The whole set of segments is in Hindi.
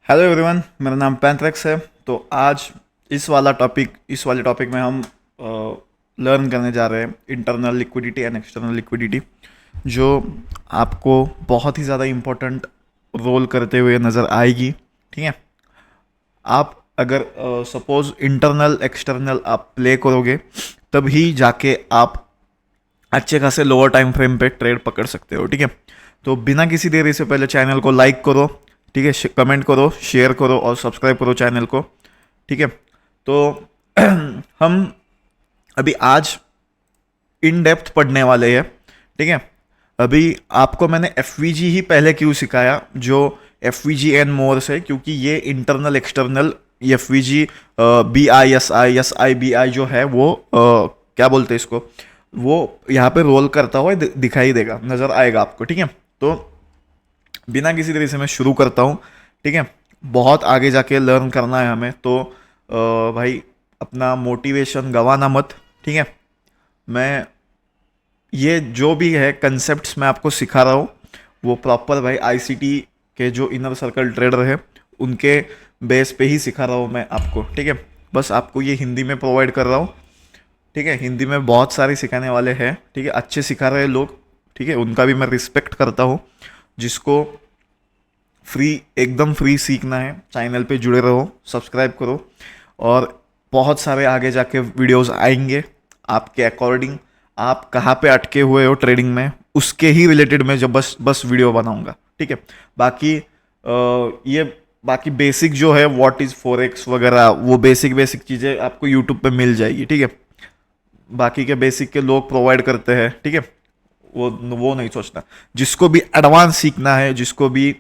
हेलो एवरीवन, मेरा नाम पैंथ्रेक्स है। तो आज इस वाले टॉपिक में हम लर्न करने जा रहे हैं internal liquidity and external liquidity, जो आपको बहुत ही ज़्यादा इम्पोर्टेंट रोल करते हुए नज़र आएगी। ठीक है, आप अगर सपोज इंटरनल एक्सटर्नल आप प्ले करोगे तभी जाके आप अच्छे खासे लोअर टाइम फ्रेम पे ट्रेड पकड़ सकते हो। ठीक है, तो बिना किसी देरी से पहले चैनल को लाइक करो, ठीक है, कमेंट करो, शेयर करो और सब्सक्राइब करो चैनल को। ठीक है, तो हम अभी आज इन डेप्थ पढ़ने वाले हैं। ठीक है, अभी आपको मैंने एफ ही पहले क्यों सिखाया, जो एफ एन मोर से, क्योंकि ये internal external F B I S I B I जो है वो क्या बोलते हैं इसको, वो यहाँ पे रोल करता हुआ दिखाई देगा, नज़र आएगा आपको। ठीक है, तो बिना किसी तरीके से मैं शुरू करता हूँ। ठीक है, बहुत आगे जाके लर्न करना है हमें, तो भाई अपना मोटिवेशन गंवाना मत। ठीक है, मैं ये जो भी है कंसेप्ट्स मैं आपको सिखा रहा हूँ वो प्रॉपर भाई आईसीटी के जो इनर सर्कल ट्रेडर है उनके बेस पे ही सिखा रहा हूँ मैं आपको। ठीक है, बस आपको ये हिंदी में प्रोवाइड कर रहा हूँ। ठीक है, हिंदी में बहुत सारे सिखाने वाले हैं। ठीक है, अच्छे सिखा रहे हैं लोग। ठीक है, उनका भी मैं रिस्पेक्ट करता हूँ। जिसको एकदम फ्री सीखना है, चैनल पे जुड़े रहो, सब्सक्राइब करो, और बहुत सारे आगे जाके वीडियोस आएंगे आपके अकॉर्डिंग। आप कहाँ पे अटके हुए हो ट्रेडिंग में, उसके ही रिलेटेड मैं जब बस वीडियो बनाऊंगा। ठीक है, बाकी ये बाकी बेसिक जो है व्हाट इज़ फॉरेक्स वगैरह, वो बेसिक चीज़ें आपको यूट्यूब पे मिल जाएगी। ठीक है, बाकी के बेसिक के लोग प्रोवाइड करते हैं। ठीक है, वो नहीं सोचना। जिसको भी एडवांस सीखना है, जिसको भी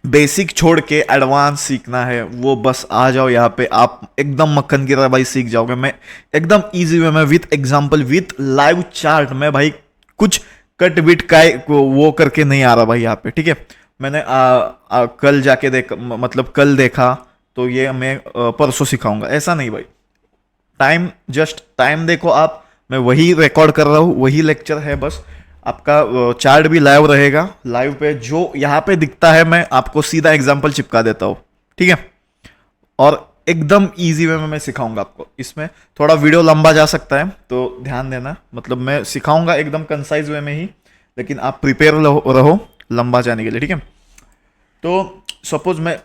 बेसिक छोड़ के एडवांस सीखना है, वो बस आ जाओ यहाँ पे, आप एकदम मक्खन की तरह भाई सीख जाओगे। मैं एकदम इजी वे में with example with live chart में भाई कुछ कट बिट का वो करके नहीं आ रहा भाई यहाँ पे। ठीक है, मैंने कल जाके मतलब कल देखा तो ये मैं परसों सिखाऊंगा, ऐसा नहीं भाई। टाइम देखो आप, मैं वही रिकॉर्ड कर रहा हूँ, वही लेक्चर है, बस आपका चार्ट भी लाइव रहेगा। लाइव पे जो यहाँ पे दिखता है मैं आपको सीधा एग्जांपल चिपका देता हूँ। ठीक है, और एकदम इजी वे में मैं सिखाऊंगा आपको। इसमें थोड़ा वीडियो लंबा जा सकता है तो ध्यान देना, मतलब मैं सिखाऊंगा एकदम कंसाइज वे में ही, लेकिन आप प्रिपेयर रहो लंबा जाने के लिए। ठीक है, तो सपोज मैं,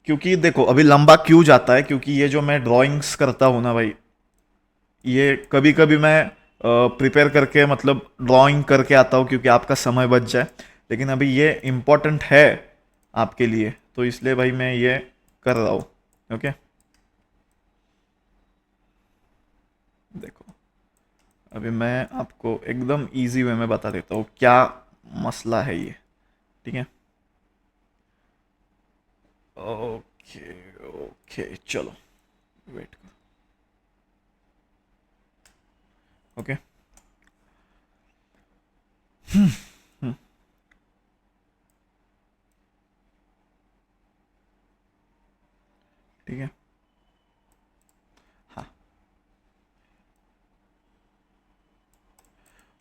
क्योंकि देखो अभी लंबा क्यों जाता है, क्योंकि ये जो मैं ड्राइंग्स करता हूँ ना भाई, ये कभी कभी मैं प्रिपेयर करके मतलब ड्राइंग करके आता हूँ क्योंकि आपका समय बच जाए, लेकिन अभी ये इम्पोर्टेंट है आपके लिए, तो इसलिए भाई मैं ये कर रहा हूँ। ओके, देखो अभी मैं आपको एकदम इजी वे में बता देता हूँ क्या मसला है ये। ठीक है, ओके ओके, चलो वेट करो। ओके, ठीक है, हाँ,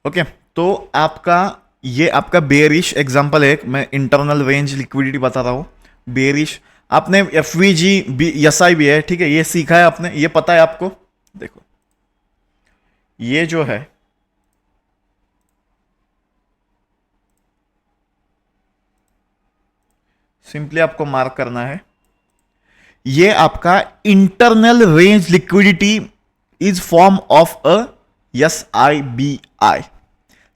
ओके। तो आपका बेरिश एग्जांपल है, मैं इंटरनल रेंज लिक्विडिटी बता रहा हूँ। बेरिश आपने F V G B S I भी है, ठीक है, ये सीखा है आपने, ये पता है आपको। देखो ये जो है, सिंपली आपको मार्क करना है, ये आपका internal range liquidity is form of a S I B I,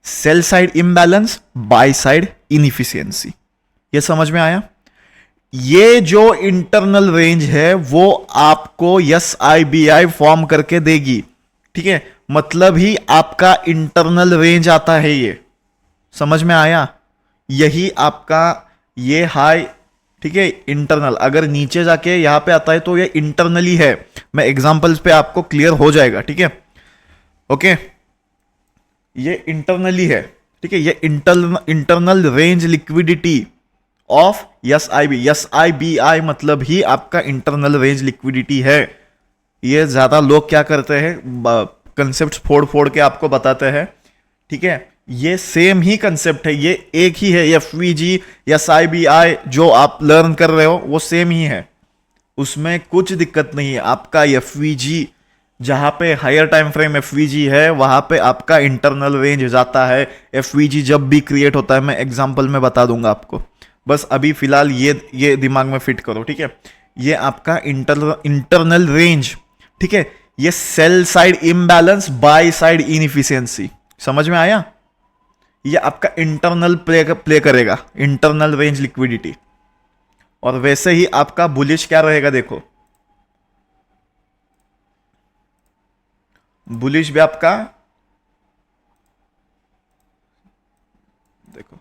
sell side imbalance, buy side inefficiency. ये समझ में आया? ये जो इंटरनल रेंज है वो आपको S I B I form करके देगी। ठीक है, मतलब ही आपका इंटरनल रेंज आता है ये, समझ में आया? यही आपका ये हाई, ठीक है, इंटरनल। अगर नीचे जाके यहां पे आता है तो ये इंटरनली है। मैं एग्जांपल्स पे आपको क्लियर हो जाएगा। ठीक है, ओके, ये इंटरनली है। ठीक है, ये internal range liquidity of S I B I मतलब ही आपका इंटरनल रेंज लिक्विडिटी है। ये ज्यादा लोग क्या करते हैं, कंसेप्ट फोड़ फोड़ के आपको बताते हैं। ठीक है, ये सेम ही कंसेप्ट है, ये एक ही है, एफवीजी या SIBI जो आप लर्न कर रहे हो वो सेम ही है, उसमें कुछ दिक्कत नहीं है। आपका एफवीजी जहां पे हायर टाइम फ्रेम एफवीजी है वहां पे आपका इंटरनल रेंज जाता है। एफवीजी जब भी क्रिएट होता है मैं एग्जांपल में बता दूंगा आपको, बस अभी फिलहाल ये दिमाग में फिट करो, ठीक है। ये आपका इंटरनल रेंज, ठीक है। ये cell side imbalance, buy side inefficiency, समझ में आया। ये आपका इंटरनल प्ले करेगा, इंटरनल रेंज लिक्विडिटी। और वैसे ही आपका बुलिश क्या रहेगा, देखो बुलिश भी आपका, देखो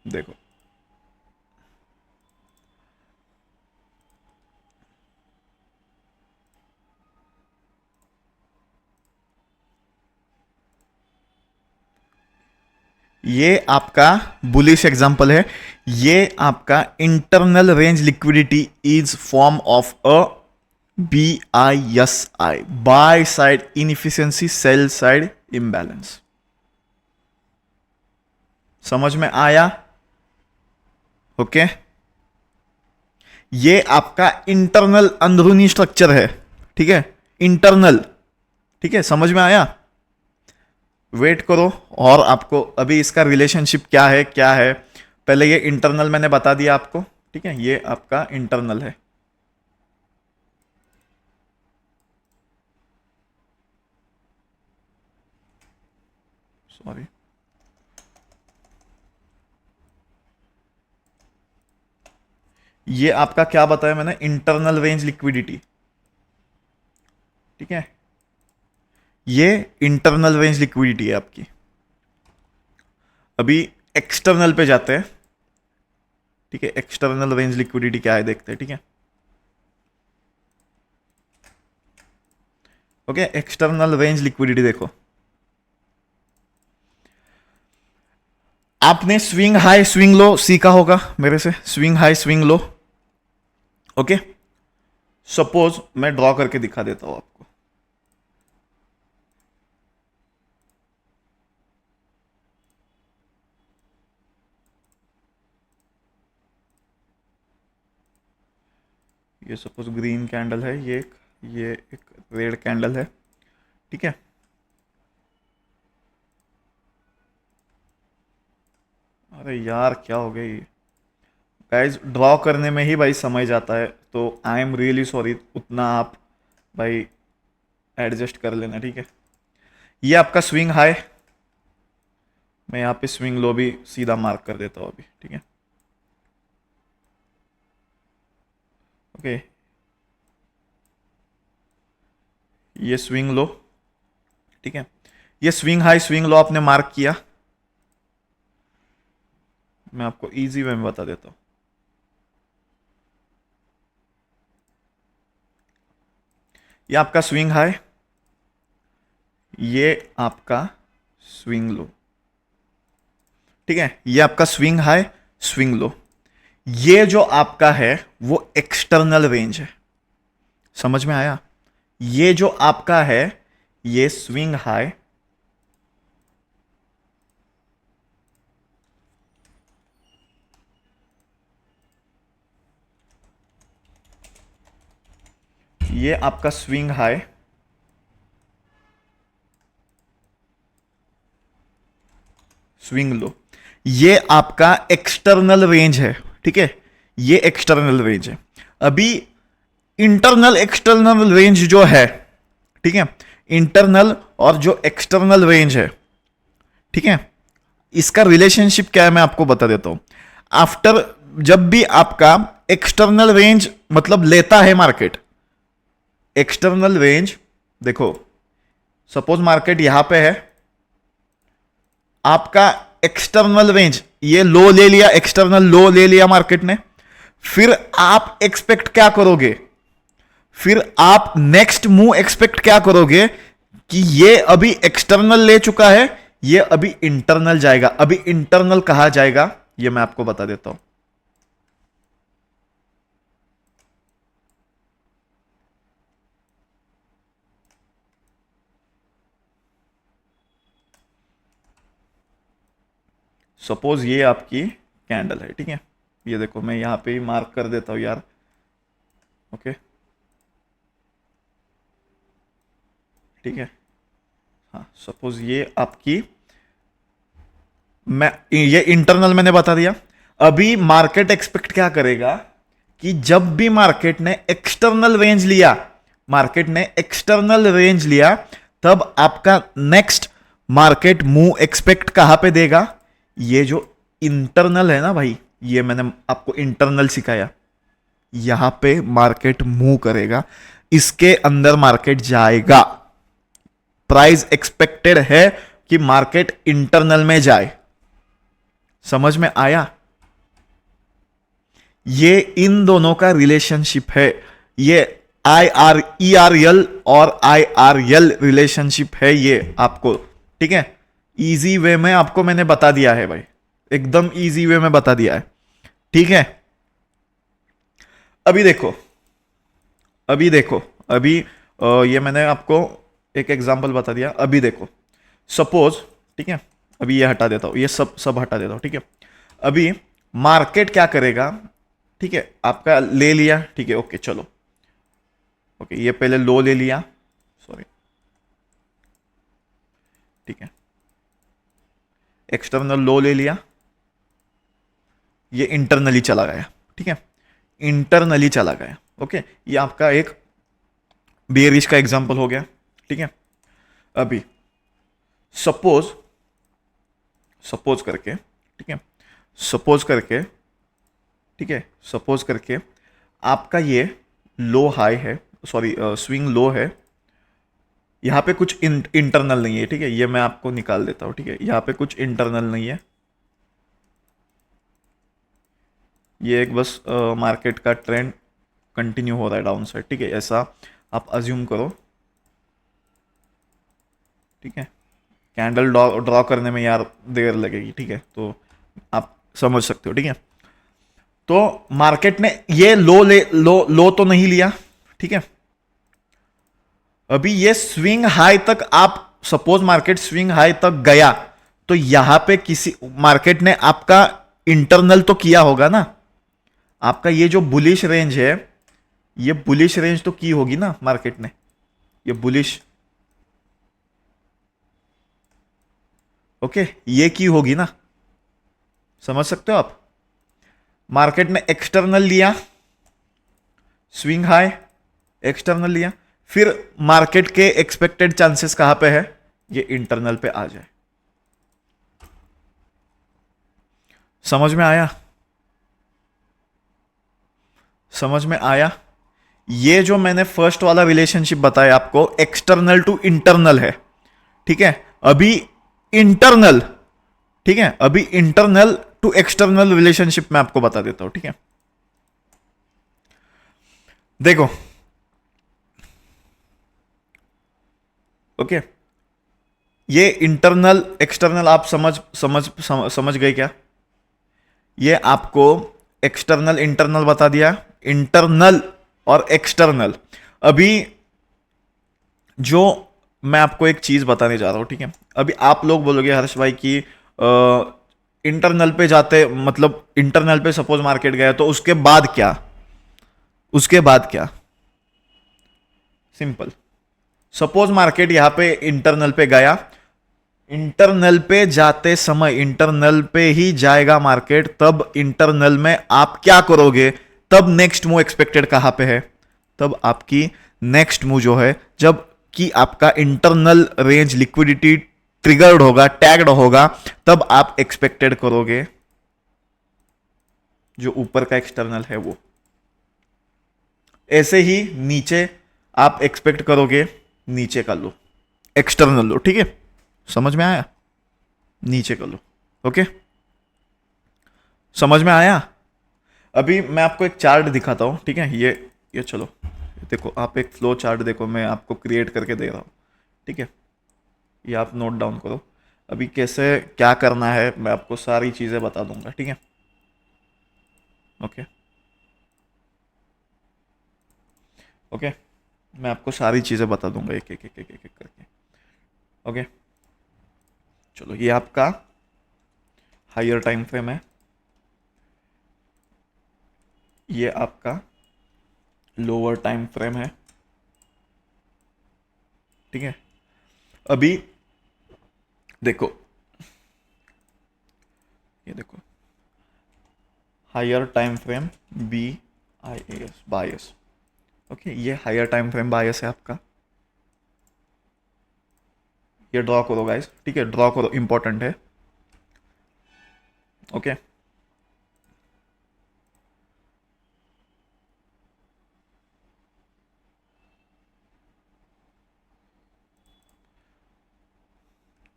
देखो ये आपका बुलिश एग्जांपल है। ये आपका internal range liquidity is form of a BISI, by side inefficiency cell side imbalance. समझ में आया? ओके। ये आपका इंटरनल अंदरूनी स्ट्रक्चर है, ठीक है, इंटरनल, ठीक है, समझ में आया। वेट करो और आपको अभी इसका रिलेशनशिप क्या है क्या है, पहले ये इंटरनल मैंने बता दिया आपको, ठीक है। ये आपका इंटरनल है, सॉरी, ये आपका क्या बताया मैंने, इंटरनल रेंज लिक्विडिटी, ठीक है। ये इंटरनल रेंज लिक्विडिटी है आपकी। अभी एक्सटर्नल पे जाते हैं, ठीक है। एक्सटर्नल रेंज लिक्विडिटी क्या है देखते हैं, ठीक है। ओके, एक्सटर्नल रेंज लिक्विडिटी देखो, आपने स्विंग हाई स्विंग लो सीखा होगा मेरे से, swing high swing low, okay. Suppose मैं ड्रॉ करके दिखा देता हूं आपको, ये सपोज ग्रीन कैंडल है, ये एक रेड कैंडल है, ठीक है। अरे यार क्या हो गई गाइज, ड्रॉ करने में ही भाई समय जाता है, तो आई एम रियली सॉरी, उतना आप भाई एडजस्ट कर लेना, ठीक है। ये आपका स्विंग हाई, मैं यहाँ पे स्विंग लो भी सीधा मार्क कर देता हूँ अभी, ठीक है, ओके। ये स्विंग लो, ठीक है। ये स्विंग हाई स्विंग लो आपने मार्क किया, मैं आपको इजी वे में बता देता हूँ। ये आपका स्विंग हाई, ये आपका स्विंग लो, ठीक है। ये आपका स्विंग हाई स्विंग लो, ये जो आपका है वो एक्सटर्नल रेंज है, समझ में आया। ये जो आपका है ये स्विंग हाई, ये आपका स्विंग हाई, स्विंग लो, ये आपका एक्सटर्नल रेंज है, ठीक है। ये एक्सटर्नल रेंज है। अभी इंटरनल एक्सटर्नल रेंज जो है, ठीक है, इंटरनल और जो एक्सटर्नल रेंज है, ठीक है, इसका रिलेशनशिप क्या है मैं आपको बता देता हूं। आफ्टर, जब भी आपका एक्सटर्नल रेंज मतलब लेता है मार्केट, एक्सटर्नल रेंज देखो, सपोज मार्केट यहां पे है, आपका एक्सटर्नल रेंज ये लो ले लिया, एक्सटर्नल लो ले लिया मार्केट ने, फिर आप एक्सपेक्ट क्या करोगे, फिर आप नेक्स्ट मूव एक्सपेक्ट क्या करोगे कि ये अभी एक्सटर्नल ले चुका है, ये अभी इंटरनल जाएगा। अभी इंटरनल कहा जाएगा ये मैं आपको बता देता हूं। सपोज ये आपकी कैंडल है, ठीक है। ये देखो मैं यहाँ पे ही मार्क कर देता हूँ यार, ओके, ठीक है। हाँ, सपोज ये आपकी, मैं ये इंटरनल मैंने बता दिया। अभी मार्केट एक्सपेक्ट क्या करेगा कि जब भी मार्केट ने एक्सटर्नल रेंज लिया, मार्केट ने एक्सटर्नल रेंज लिया, तब आपका नेक्स्ट मार्केट मूव एक्सपेक्ट कहां पे देगा? ये जो इंटरनल है ना भाई, ये मैंने आपको इंटरनल सिखाया, यहां पे मार्केट मूव करेगा, इसके अंदर मार्केट जाएगा। प्राइस एक्सपेक्टेड है कि मार्केट इंटरनल में जाए। समझ में आया? ये इन दोनों का रिलेशनशिप है। ये IR ERL और IRL रिलेशनशिप है ये आपको, ठीक है। इजी वे में आपको मैंने बता दिया है भाई, एकदम इजी वे में बता दिया है, ठीक है। अभी देखो, अभी देखो, अभी ये मैंने आपको एक एग्जांपल बता दिया। अभी देखो, सपोज, ठीक है, अभी ये हटा देता हूं, ये सब सब हटा देता हूं, ठीक है। अभी मार्केट क्या करेगा, ठीक है, आपका ले लिया, ठीक है, ओके, चलो, ओके, ये पहले लो ले लिया, सॉरी, ठीक है, एक्सटर्नल लो ले लिया, ये इंटरनली चला गया, ठीक है, इंटरनली चला गया, ओके। ये आपका एक बेयरिश का एग्जांपल हो गया, ठीक है। अभी सपोज, सपोज करके, ठीक है, सपोज करके, ठीक है, सपोज करके आपका ये लो हाई है, सॉरी स्विंग लो है, यहां पे कुछ इंटरनल नहीं है, ठीक है, ये मैं आपको निकाल देता हूं, ठीक है, यहां पे कुछ इंटरनल नहीं है, ये एक बस मार्केट का ट्रेंड कंटिन्यू हो रहा है डाउन साइड, ठीक है, ऐसा आप अज्यूम करो, ठीक है। कैंडल ड्रॉ करने में यार देर लगेगी, ठीक है, तो आप समझ सकते हो, ठीक है। तो मार्केट ने ये लो तो नहीं लिया, ठीक है। अभी ये स्विंग हाई तक, आप सपोज मार्केट स्विंग हाई तक गया, तो यहां पे किसी मार्केट ने आपका इंटरनल तो किया होगा ना, आपका ये जो बुलिश रेंज है, ये बुलिश रेंज तो की होगी ना मार्केट ने, ये बुलिश, ओके, ये की होगी ना, समझ सकते हो आप। मार्केट ने एक्सटर्नल लिया, स्विंग हाई, एक्सटर्नल लिया, फिर मार्केट के एक्सपेक्टेड चांसेस कहां पे है? ये इंटरनल पे आ जाए। समझ में आया? समझ में आया? ये जो मैंने फर्स्ट वाला रिलेशनशिप बताया आपको, एक्सटर्नल टू इंटरनल है, ठीक है। अभी इंटरनल, ठीक है, अभी इंटरनल टू एक्सटर्नल रिलेशनशिप मैं आपको बता देता हूं, ठीक है। देखो, ओके, ये इंटरनल एक्सटर्नल आप समझ गए क्या? ये आपको एक्सटर्नल इंटरनल बता दिया, इंटरनल और एक्सटर्नल। अभी जो मैं आपको एक चीज बताने जा रहा हूं, ठीक है। अभी आप लोग बोलोगे हर्ष भाई कि इंटरनल पे जाते, मतलब इंटरनल पे सपोज मार्केट गया तो उसके बाद क्या, उसके बाद क्या? सिंपल, सपोज मार्केट यहां पे इंटरनल पे गया, इंटरनल पे जाते समय, इंटरनल पे ही जाएगा मार्केट, तब इंटरनल में आप क्या करोगे? तब नेक्स्ट मूव एक्सपेक्टेड कहां पे है? तब आपकी नेक्स्ट मूव जो है, जब कि आपका इंटरनल रेंज लिक्विडिटी ट्रिगर्ड होगा, टैग्ड होगा, तब आप एक्सपेक्टेड करोगे जो ऊपर का एक्सटर्नल है वो। ऐसे ही नीचे आप एक्सपेक्ट करोगे नीचे का लो, एक्सटर्नल लो, ठीक है, समझ में आया? नीचे कर लो, ओके, समझ में आया? अभी मैं आपको एक चार्ट दिखाता हूं, ठीक है, ये चलो, देखो, आप एक फ्लो चार्ट देखो, मैं आपको क्रिएट करके दे रहा हूं, ठीक है, ये आप नोट डाउन करो। अभी कैसे क्या करना है मैं आपको सारी चीजें बता दूंगा, ठीक है, ओके, ओके, मैं आपको सारी चीजें बता दूंगा एक एक एक एक एक, एक करके, ओके। चलो, ये आपका हायर टाइम फ्रेम है, ये आपका लोअर टाइम फ्रेम है। ठीक है, अभी देखो, ये देखो, higher time frame B I A S, bias. Okay, ये हायर टाइम फ्रेम बायस है आपका। ये ड्रॉ करो गाइस, ठीक है, ड्रॉ करो, इंपॉर्टेंट है। ओके,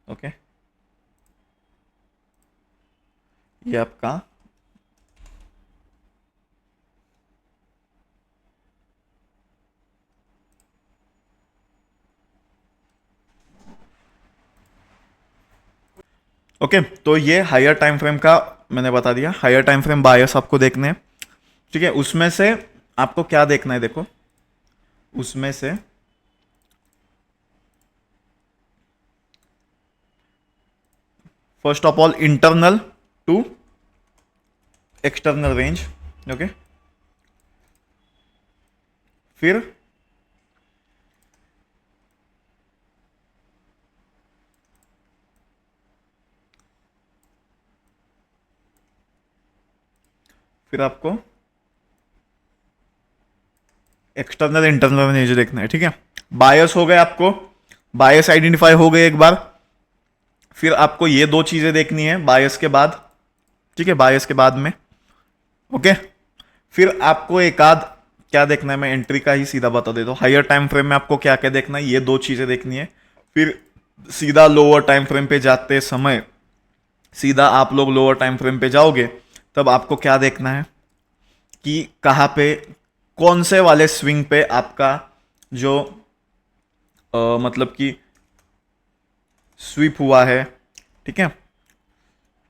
ओके, ये आपका ओके, तो ये हायर टाइम फ्रेम का मैंने बता दिया। हायर टाइम फ्रेम बायस आपको देखने हैं, ठीक है। उसमें से आपको क्या देखना है, देखो, उसमें से first of all internal to external range. Okay, फिर आपको एक्सटर्नल इंटरनल रेंज देखना है, ठीक है। बायस हो गए आपको, बायस आइडेंटिफाई हो गए एक बार। फिर आपको ये दो चीजें देखनी है बायस के बाद, ठीक है, बायस के बाद में। ओके, फिर आपको एक आध क्या देखना है, मैं एंट्री का ही सीधा बता देता हूँ। हायर टाइम फ्रेम में आपको क्या क्या देखना है, ये दो चीजें देखनी है। फिर सीधा लोअर टाइम फ्रेम पे जाते समय, सीधा आप लोग लोअर टाइम फ्रेम पे जाओगे, तब आपको क्या देखना है कि कहाँ पे, कौन से वाले स्विंग पे आपका जो मतलब कि स्वीप हुआ है, ठीक है,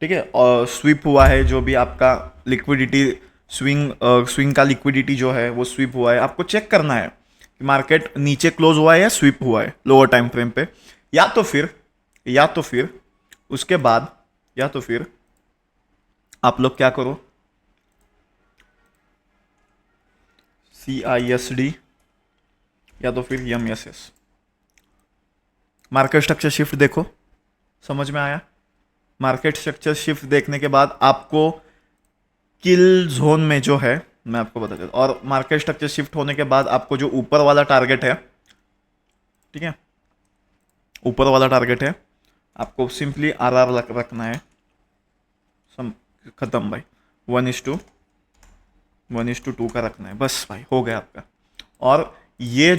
ठीक है, और स्वीप हुआ है जो भी आपका लिक्विडिटी, स्विंग का लिक्विडिटी जो है वो स्वीप हुआ है, आपको चेक करना है कि मार्केट नीचे क्लोज हुआ है या स्वीप हुआ है लोअर टाइम फ्रेम पे। या तो फिर, या तो फिर उसके बाद, या तो फिर आप लोग क्या करो, CISD या तो फिर MSS, मार्केट स्ट्रक्चर शिफ्ट देखो, समझ में आया। मार्केट स्ट्रक्चर शिफ्ट देखने के बाद आपको किल जोन में जो है, मैं आपको बता देता हूँ, और मार्केट स्ट्रक्चर शिफ्ट होने के बाद आपको जो ऊपर वाला टारगेट है, ठीक है, ऊपर वाला टारगेट है, आपको सिंपली RR रखना है। सम खत्म भाई, 1:2 का रखना है, बस भाई, हो गया आपका। और ये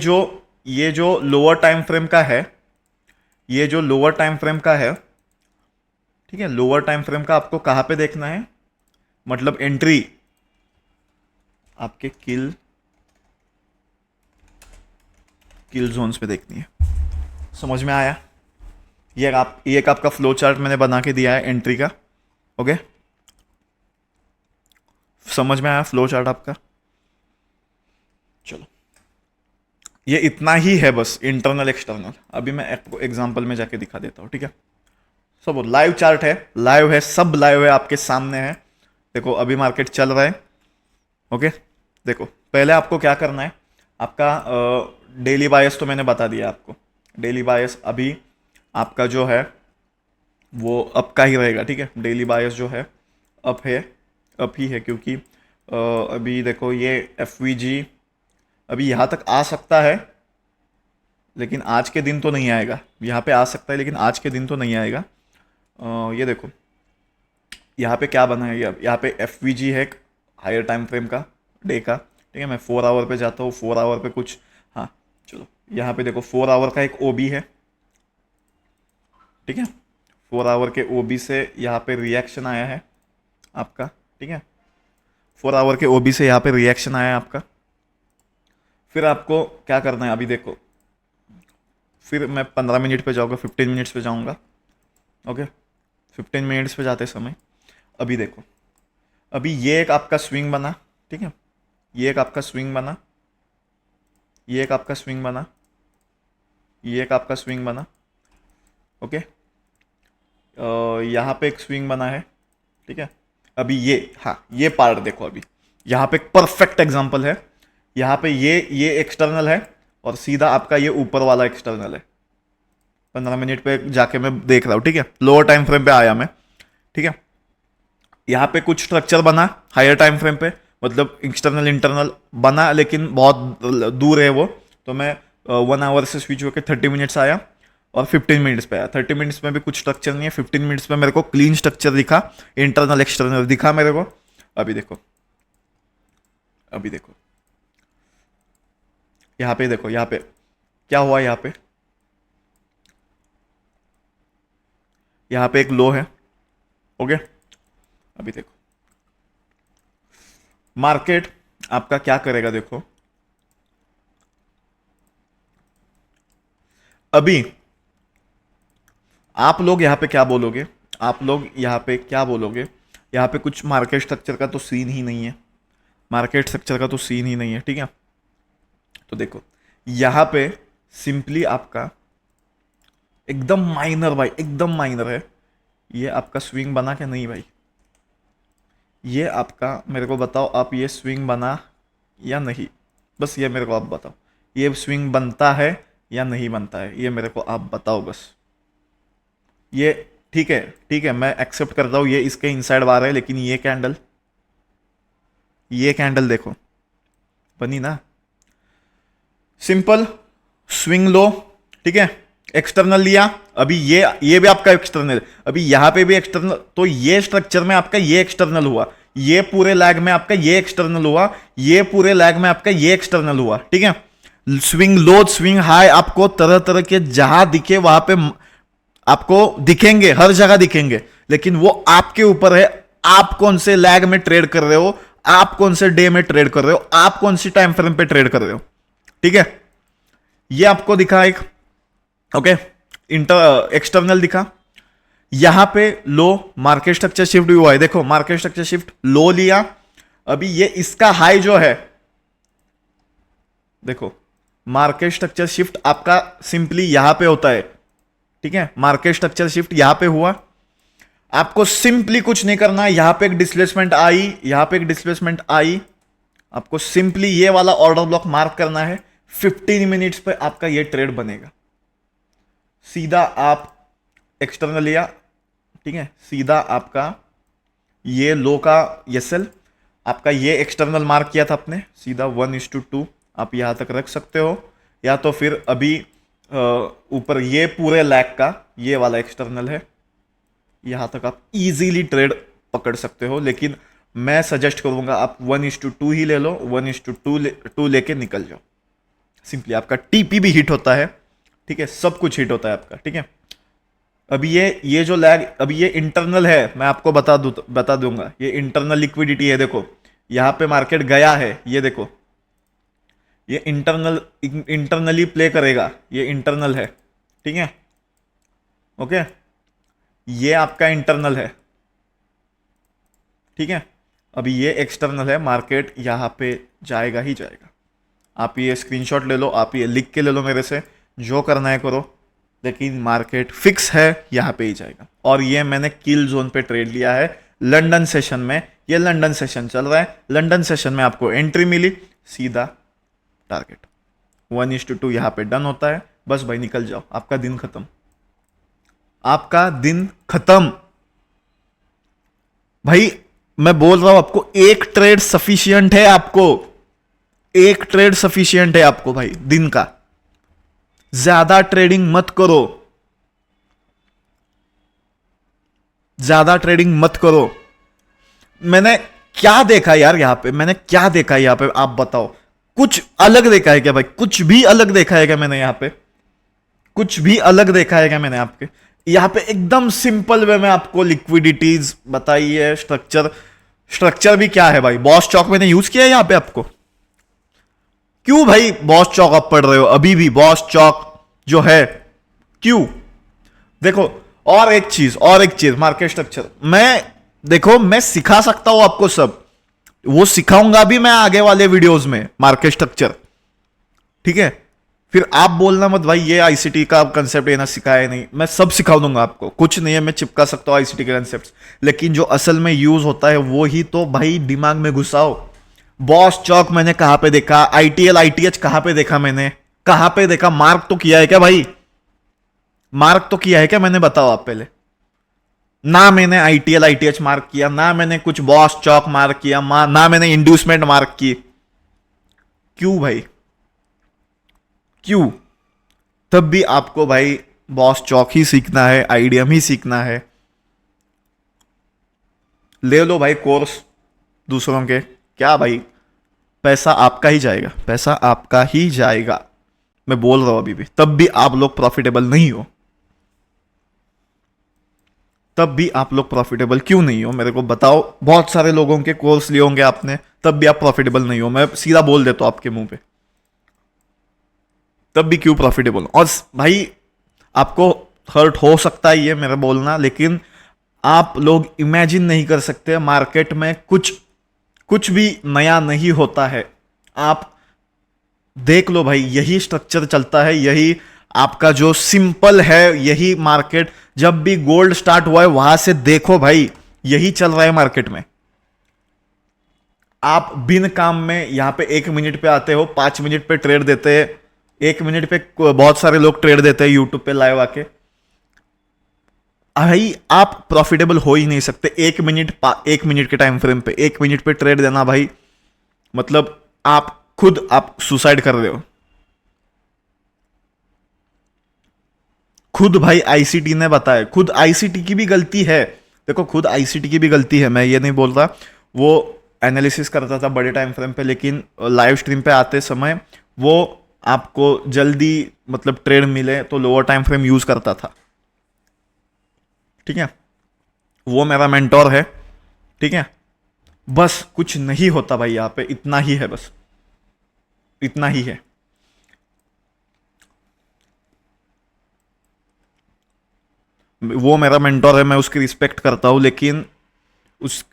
जो लोअर टाइम फ्रेम का है, ये जो लोअर टाइम फ्रेम का है, ठीक है, लोअर टाइम फ्रेम का आपको कहाँ पे देखना है, मतलब एंट्री आपके किल जोन्स पे देखनी है। समझ में आया। ये एक आपका फ्लो चार्ट मैंने बना के दिया है एंट्री का। ओके, समझ में आया फ्लो चार्ट आपका। चलो, ये इतना ही है बस, इंटरनल एक्सटर्नल। अभी मैं आपको एग्जांपल में जाके दिखा देता हूँ, ठीक है। सब लाइव चार्ट है, लाइव है, सब लाइव है, आपके सामने है। देखो अभी मार्केट चल रहा है। ओके, देखो पहले आपको क्या करना है, आपका डेली बायस तो मैंने बता दिया आपको। डेली बायस अभी आपका जो है वो अप का ही रहेगा, ठीक है। डेली बायस जो है अप है, अप ही है, क्योंकि अभी देखो ये FVG अभी यहाँ तक आ सकता है, लेकिन आज के दिन तो नहीं आएगा। यहाँ पे आ सकता है लेकिन आज के दिन तो नहीं आएगा। ये देखो यहाँ पे क्या बना है, यहाँ पे FVG है हायर टाइम फ्रेम का, डे का, ठीक है। मैं 4 आवर पे जाता हूँ, 4 आवर पे कुछ, हाँ चलो, यहाँ पे देखो 4 आवर का एक OB है, ठीक है। 4 आवर के OB से यहाँ पे रिएक्शन आया है आपका, ठीक है। 4 आवर के OB से यहाँ पे रिएक्शन आया है आपका। फिर आपको क्या करना है, अभी देखो, फिर मैं 15 मिनट पे जाऊँगा, 15 मिनट्स पे जाऊँगा। ओके, 15 मिनट्स पे जाते समय अभी देखो, अभी ये एक आपका स्विंग बना, ठीक है, ये एक आपका स्विंग बना, ये एक आपका स्विंग बना, ये एक आपका स्विंग बना। ओके, यहाँ पे एक स्विंग बना है, ठीक है। अभी ये, हाँ ये पार्ट देखो, अभी यहाँ पे एक परफेक्ट एग्जांपल है। यहाँ पे ये एक्सटर्नल है और सीधा आपका ये ऊपर वाला एक्सटर्नल है। 15 मिनट पे जाके मैं देख रहा हूँ, ठीक है, लोअर टाइम फ्रेम पे आया मैं, ठीक है। यहाँ पे कुछ स्ट्रक्चर बना हायर टाइम फ्रेम पे, मतलब एक्सटर्नल इंटरनल बना, लेकिन बहुत दूर है वो, तो मैं 1 आवर से स्विच होकर 30 मिनट्स आया और 15 मिनट्स पे आया। 30 मिनट्स में भी कुछ स्ट्रक्चर नहीं है, 15 मिनट्स में मेरे को क्लीन स्ट्रक्चर दिखा, इंटरनल एक्सटर्नल दिखा मेरे को। अभी देखो, अभी देखो, यहाँ पे देखो, यहाँ पे क्या हुआ, यहाँ पे एक लो है, ओके। अभी देखो मार्केट आपका क्या करेगा, देखो अभी आप लोग यहाँ पे क्या बोलोगे, आप लोग यहाँ पे क्या बोलोगे, यहाँ पे कुछ मार्केट स्ट्रक्चर का तो सीन ही नहीं है, मार्केट स्ट्रक्चर का तो सीन ही नहीं है, ठीक है। तो देखो यहाँ पे सिंपली आपका एकदम माइनर भाई, एकदम माइनर है, ये आपका स्विंग बना क्या नहीं भाई, ये आपका मेरे को बताओ, आप ये स्विंग बना या नहीं, बस ये मेरे को आप बताओ, ये स्विंग बनता है या नहीं बनता है, ये मेरे को आप बताओ बस। ये ठीक है, ठीक है, मैं एक्सेप्ट करता हूँ ये इसके इनसाइड बार है, लेकिन ये कैंडल देखो बनी ना, सिंपल स्विंग लो, ठीक है, एक्सटर्नल लिया, अभी ये भी आपका एक्सटर्नल, अभी यहां पे भी एक्सटर्नल, तो ये स्ट्रक्चर में आपका ये एक्सटर्नल हुआ, ये पूरे लैग में आपका ये एक्सटर्नल हुआ, ये पूरे लैग में आपका ये एक्सटर्नल हुआ, ठीक है। स्विंग लो स्विंग हाई आपको तरह तरह के जहां दिखे वहां पे आपको दिखेंगे, हर जगह दिखेंगे, लेकिन वो आपके ऊपर है, आप कौन से लैग में ट्रेड कर रहे हो, आप कौन से डे में ट्रेड कर रहे हो, आप कौन सी टाइम फ्रेम पे ट्रेड कर रहे हो, ठीक है। ये आपको दिखा एक, ओके, एक्सटर्नल दिखा, यहां पे लो मार्केट स्ट्रक्चर शिफ्ट भी हुआ है, देखो मार्केट स्ट्रक्चर शिफ्ट लो लिया, अभी ये इसका हाई जो है, देखो मार्केट स्ट्रक्चर शिफ्ट आपका सिंपली यहां पे होता है, ठीक है, मार्केट स्ट्रक्चर शिफ्ट यहां पे हुआ, आपको सिंपली कुछ नहीं करना, यहां पे एक डिस्प्लेसमेंट आई, यहां पे एक डिस्प्लेसमेंट आई, आपको सिंपली ये वाला ऑर्डर ब्लॉक मार्क करना है, 15 मिनट्स पे आपका ये ट्रेड बनेगा। सीधा आप एक्सटर्नल लिया, ठीक है, सीधा आपका ये लो का एसएल, आपका ये एक्सटर्नल मार्क किया था आपने, सीधा 1:2 आप यहां तक रख सकते हो, या तो फिर अभी ऊपर ये पूरे लैग का ये वाला एक्सटर्नल है, यहां तक आप इजीली ट्रेड पकड़ सकते हो, लेकिन मैं सजेस्ट करूंगा आप 1:2 ही ले लो, 1:2 लेके निकल जाओ, सिंपली आपका टीपी भी हिट होता है, ठीक है, सब कुछ हिट होता है आपका, ठीक है। अभी ये जो लैग, अभी ये इंटरनल है, मैं आपको बता दूंगा, ये इंटरनल लिक्विडिटी है, देखो यहां पे मार्केट गया है, ये देखो ये इंटरनली प्ले करेगा, ये इंटरनल है, ठीक है, ओके, ये आपका इंटरनल है, ठीक है। अभी ये एक्सटर्नल है, मार्केट यहां पे जाएगा ही जाएगा, आप ये स्क्रीनशॉट ले लो, आप ये लिख के ले लो मेरे से, जो करना है करो, लेकिन मार्केट फिक्स है यहां पे ही जाएगा। और ये मैंने किल जोन पे ट्रेड लिया है लंदन सेशन में, ये लंदन सेशन चल रहा है, लंदन सेशन में आपको एंट्री मिली, सीधा टारगेट 1:2 यहां पे डन होता है, बस भाई निकल जाओ, आपका दिन खत्म, आपका दिन खत्म भाई। मैं बोल रहा हूं आपको, एक ट्रेड सफिशियंट है, आपको एक ट्रेड सफिशियंट है आपको भाई दिन का, ज्यादा ट्रेडिंग मत करो, ज्यादा ट्रेडिंग मत करो। मैंने क्या देखा यार यहां पे, मैंने क्या देखा यहां पे, आप बताओ, कुछ अलग देखा है क्या भाई, कुछ भी अलग देखा है क्या मैंने यहां पे, कुछ भी अलग देखा है क्या मैंने आपके यहां पे, एकदम सिंपल वे में आपको लिक्विडिटीज बताई है, स्ट्रक्चर भी क्या है भाई, बॉस चौक मैंने यूज किया है यहां पे आपको, क्यों भाई बॉस चौक आप पढ़ रहे हो अभी भी, बॉस चौक जो है क्यों, देखो और एक चीज मार्केट स्ट्रक्चर, मैं सिखा सकता हूं आपको सब, वो सिखाऊंगा भी मैं आगे वाले वीडियोस में, मार्केट स्ट्रक्चर, ठीक है, फिर आप बोलना मत भाई ये आईसीटी का कंसेप्ट ये ना सिखाया नहीं, मैं सब सिखा दूंगा आपको, कुछ नहीं है, मैं चिपका सकता हूँ आईसीटी के कंसेप्ट, लेकिन जो असल में यूज होता है वो ही तो भाई दिमाग में घुसाओ। बॉस चौक मैंने कहां पे देखा, आईटीएल आईटीएच कहां पे देखा, मैंने कहां पे देखा, मार्क तो किया है क्या भाई, मार्क तो किया है क्या मैंने, बताओ आप पहले। ना मैंने आईटीएल आईटीएच मार्क किया, ना मैंने कुछ बॉस चौक मार्क किया, ना मैंने इंड्यूसमेंट मार्क की। क्यों भाई, क्यों? तब भी आपको भाई बॉस चौक ही सीखना है, आईडीएम ही सीखना है। ले लो भाई कोर्स दूसरों के, क्या भाई, पैसा आपका ही जाएगा, पैसा आपका ही जाएगा, मैं बोल रहा हूं अभी भी। तब भी आप लोग प्रॉफिटेबल नहीं हो, तब भी आप लोग प्रॉफिटेबल क्यों नहीं हो मेरे को बताओ। बहुत सारे लोगों के कोर्स लिए होंगे आपने, तब भी आप प्रॉफिटेबल नहीं हो, मैं सीधा बोल देता हूं आपके मुंह पे। तब भी क्यों प्रॉफिटेबल? और भाई आपको हर्ट हो सकता है ये मेरा बोलना, लेकिन आप लोग इमेजिन नहीं कर सकते, मार्केट में कुछ कुछ भी नया नहीं होता है। आप देख लो भाई, यही स्ट्रक्चर चलता है, यही आपका जो सिंपल है, यही मार्केट जब भी गोल्ड स्टार्ट हुआ है वहां से देखो भाई, यही चल रहा है मार्केट में। आप बिन काम में यहां पे 1 मिनट पे आते हो, 5 मिनट पे ट्रेड देते हैं, 1 मिनट पे बहुत सारे लोग ट्रेड देते हैं यूट्यूब पे लाइव आके। भाई आप प्रॉफिटेबल हो ही नहीं सकते 1 मिनट के टाइम फ्रेम पे, 1 मिनट पे ट्रेड देना भाई, मतलब आप खुद आप सुसाइड कर रहे हो। खुद भाई आईसीटी ने बताया, खुद आईसीटी की भी गलती है, देखो खुद आईसीटी की भी गलती है, मैं ये नहीं बोल रहा। वो एनालिसिस करता था बड़े टाइम फ्रेम पे, लेकिन लाइव स्ट्रीम पे आते समय वो आपको जल्दी मतलब ट्रेड मिले तो लोअर टाइम फ्रेम यूज करता था, ठीक है, वो मेरा मेंटोर है, ठीक है। बस कुछ नहीं होता भाई, यहां पे इतना ही है, बस इतना ही है। वो मेरा मेंटोर है, मैं उसकी रिस्पेक्ट करता हूं, लेकिन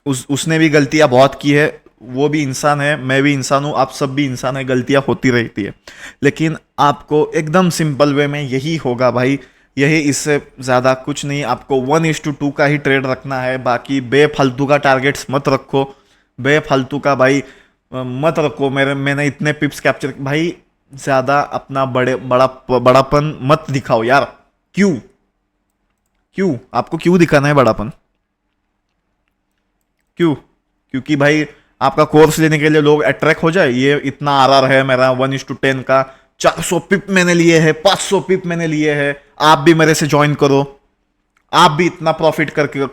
उसने भी गलतियां बहुत की है, वो भी इंसान है, मैं भी इंसान हूं, आप सब भी इंसान है, गलतियां होती रहती है। लेकिन आपको एकदम सिंपल वे में यही होगा भाई, यही, इससे ज़्यादा कुछ नहीं। आपको 1:2 का ही ट्रेड रखना है, बाकी बेफालतू का टारगेट्स मत रखो, बेफालतू का भाई मत रखो। मैंने इतने पिप्स कैप्चर भाई, ज़्यादा अपना बड़ापन मत दिखाओ यार। क्यों, क्यों आपको क्यों दिखाना है बड़ापन, क्यों? क्योंकि भाई आपका कोर्स लेने के लिए लोग अट्रैक्ट हो जाए, ये इतना आरआर है मेरा 1:10 का, 400 पिप मैंने लिए हैं, 500 पिप मैंने लिए हैं, आप भी मेरे से ज्वाइन करो, आप भी इतना प्रॉफिट करके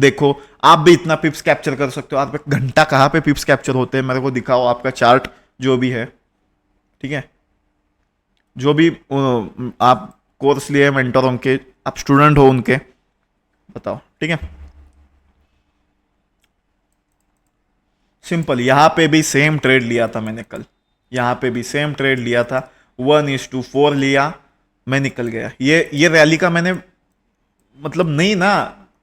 देखो, आप भी इतना पिप्स कैप्चर कर सकते हो। आप घंटा कहाँ पे पिप्स कैप्चर होते हैं मेरे को दिखाओ, आपका चार्ट जो भी है, ठीक है, जो भी आप कोर्स लिए मेंटरों के, आप स्टूडेंट हो उनके, बताओ, ठीक है। सिंपल, यहां पे भी सेम ट्रेड लिया था मैंने कल, यहां पे भी सेम ट्रेड लिया था, 1:4 लिया, मैं निकल गया। ये रैली का मैंने मतलब नहीं ना,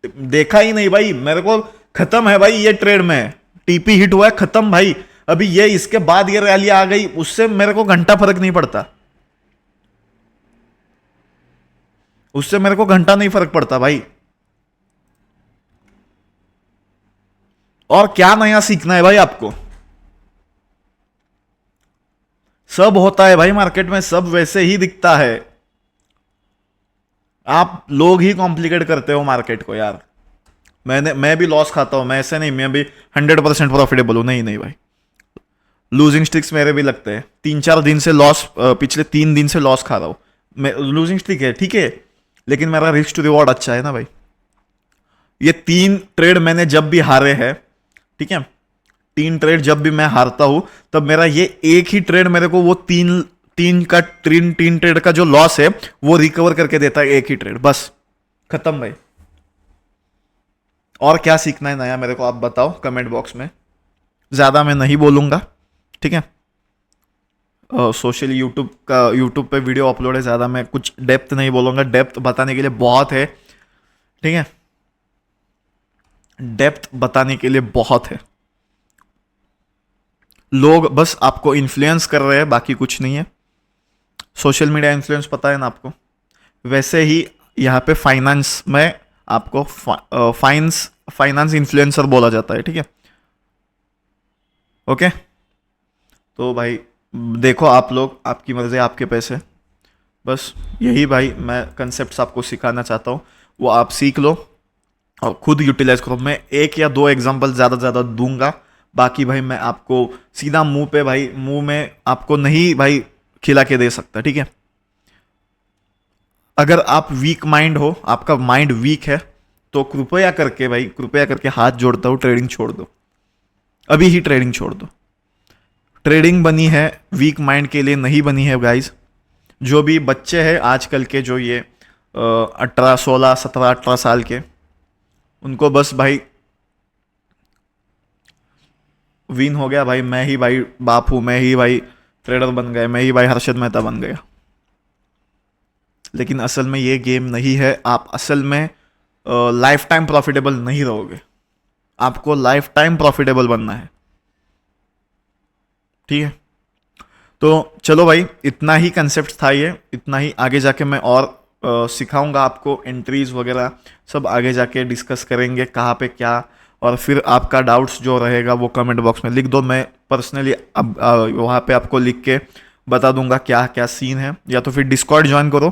देखा ही नहीं भाई, मेरे को खत्म है भाई ये ट्रेड में, टीपी हिट हुआ है, खत्म भाई। अभी ये इसके बाद ये रैली आ गई, उससे मेरे को घंटा फर्क नहीं पड़ता, उससे मेरे को घंटा नहीं फर्क पड़ता भाई। और क्या नया सीखना है भाई आपको? सब होता है भाई मार्केट में, सब वैसे ही दिखता है, आप लोग ही कॉम्प्लिकेट करते हो मार्केट को यार। मैं भी लॉस खाता हूं, मैं ऐसे नहीं, मैं भी 100% प्रॉफिटेबल हूं, नहीं नहीं भाई, लूजिंग स्ट्रिक्स मेरे भी लगते हैं, 3-4 दिन से लॉस, पिछले 3 दिन से लॉस खा रहा हूं मैं। लूजिंग स्ट्रिक है ठीक है, लेकिन मेरा रिस्क टू रिवॉर्ड अच्छा है ना भाई। ये 3 ट्रेड मैंने जब भी हारे हैं, ठीक है, 3 ट्रेड जब भी मैं हारता हूं, तब मेरा ये एक ही ट्रेड मेरे को वो तीन तीन ट्रेड का जो लॉस है वो रिकवर करके देता है, एक ही ट्रेड, बस खत्म भाई। और क्या सीखना है नया मेरे को आप बताओ कमेंट बॉक्स में, ज्यादा मैं नहीं बोलूंगा, ठीक है। सोशल यूट्यूब पे वीडियो अपलोड है, ज़्यादा मैं कुछ डेप्थ नहीं बोलूँगा, डेप्थ बताने के लिए बहुत है, ठीक है, डेप्थ बताने के लिए बहुत है। लोग बस आपको इन्फ्लुएंस कर रहे हैं, बाकी कुछ नहीं है। सोशल मीडिया इन्फ्लुएंस पता है ना आपको, वैसे ही यहाँ पे फाइनेंस में आपको फाइनेंस इन्फ्लुएंसर बोला जाता है, ठीक है। ओके, तो भाई देखो, आप लोग, आपकी मर्जी आपके पैसे, बस यही भाई मैं कंसेप्ट आपको सिखाना चाहता हूँ, वो आप सीख लो और खुद यूटिलाइज करो। मैं एक या दो एग्जांपल ज़्यादा से ज़्यादा दूंगा, बाकी भाई मैं आपको सीधा मुंह पे भाई, मुंह में आपको नहीं भाई खिला के दे सकता, ठीक है। अगर आप वीक माइंड हो, आपका माइंड वीक है, तो कृपया करके भाई, कृपया करके हाथ जोड़ता हूँ, ट्रेडिंग छोड़ दो, अभी ही ट्रेडिंग छोड़ दो। ट्रेडिंग बनी है वीक माइंड के लिए, नहीं बनी है गाइज। जो भी बच्चे हैं आजकल के, जो ये 18 16 17 18 साल के, उनको बस भाई विन हो गया भाई, मैं ही भाई बाप हूं, मैं ही भाई ट्रेडर बन गया, मैं ही भाई हर्षद मेहता बन गया। लेकिन असल में ये गेम नहीं है। आप असल में लाइफ टाइम प्रॉफिटेबल नहीं रहोगे, आपको लाइफ टाइम प्रॉफिटेबल बनना है, ठीक है। तो चलो भाई, इतना ही कंसेप्ट था ये, इतना ही। आगे जाके मैं और सिखाऊंगा आपको, एंट्रीज वगैरह सब आगे जाके डिस्कस करेंगे, कहाँ पे क्या। और फिर आपका डाउट्स जो रहेगा वो कमेंट बॉक्स में लिख दो, मैं पर्सनली अब वहाँ पे आपको लिख के बता दूंगा क्या क्या सीन है। या तो फिर डिस्कॉर्ड ज्वाइन करो,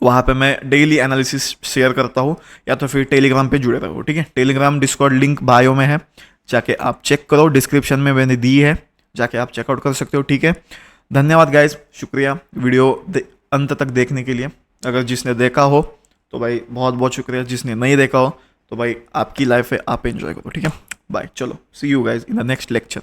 वहाँ पे मैं डेली एनालिसिस शेयर करता हूँ, या तो फिर टेलीग्राम पे जुड़े रहो, ठीक है। टेलीग्राम डिस्कॉर्ड लिंक बायो में है, जाके आप चेक करो, डिस्क्रिप्शन में मैंने दी है, जाके आप चेकआउट कर सकते हो, ठीक है। धन्यवाद गाइज, शुक्रिया वीडियो अंत तक देखने के लिए। अगर जिसने देखा हो तो भाई बहुत बहुत शुक्रिया, जिसने नहीं देखा हो तो भाई आपकी लाइफ है, आप एंजॉय करो, ठीक है। बाय, चलो see you guys in the next lecture.